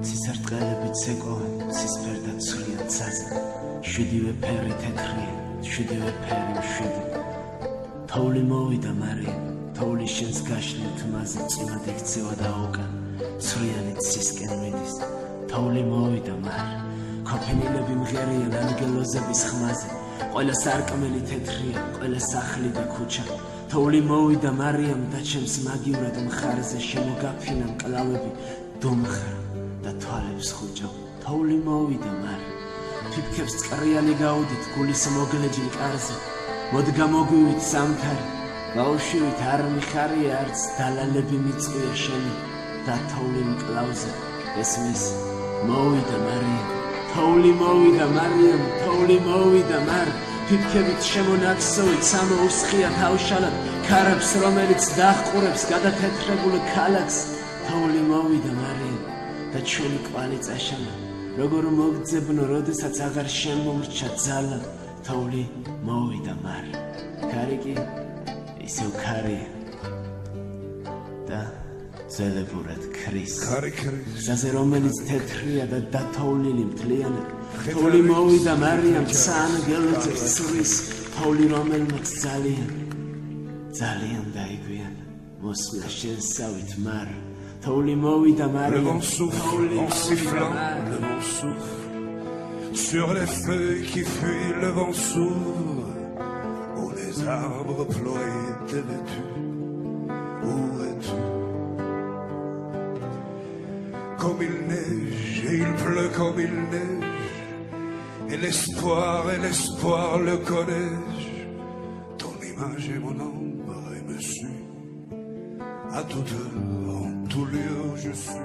ცისარტყელებით ცეკვავენ ცისფერ და ცვლიან ცაზე შვიდივე ფერი თეთრია შვიდივე ფერი მშვიდი თოვლი მოვიდა მარია თოვლი შენს გაშლილ თმაზე წვიმად იქცევა და უკან ცვლიანი ცისკენ მიდის თოვლი მოვიდა მარ ქოფენილები მღერიან ანგელოზების ხმაზე ყველა სარკმელი თეთრია ყველა სახლი და ქუჩა თოვლი მოვიდა მარიამ და ჩემს მაგივრად მხარზე შემოგაფინა მკლავები დუმხრა და თვალებს ხუჭავ თოვლი მოვიდა მარ ფიფქებს წყრიანი გაუდით გულის მოგლეჯილ კარზე მოდ გამოგვივით სამთარი ბავშვივით არ მიხარია არც დალალები მიწვია შენი და თოვლი მკლავზე ესმის მოვიდა მარიამ თოვლი მოვიდა მარიამ თოვლი მოვიდა მარ ფიფქებით შემონაცოვით სამოუსხია თავშალად ქარებს რომელიც დაჰყურებს გადათეთრებულ ქალაქს თოვლი მოვიდა მარიამ და ჩვენი კვალი წაშალა როგორ მოგძებნო როდესაც აღარ შემომრჩა ძალა თოვლი მოვიდა მარ ქარი კი ისევ ქარია და ძელებურად ქრის გზაზე რომელიც თეთრია და დათოვლილი მთლიანად თოვლი მოვიდა მარიამ საანგელოძებს ცვლის თოვლი რომელმაც ძალიან დაიგვიანა მოსვლა შენსავით მარ თოვლი მოვიდა მარიამ თოვლი sifflant le vent souffle sur les feuilles qui fuient le vent s'ouvre où les arbres ploient dévêtus où es-tu comme il neige et il pleut comme il neige et l'espoir le connais-je ton image est mon ombre et me suit à toute heure en tout lieu je suis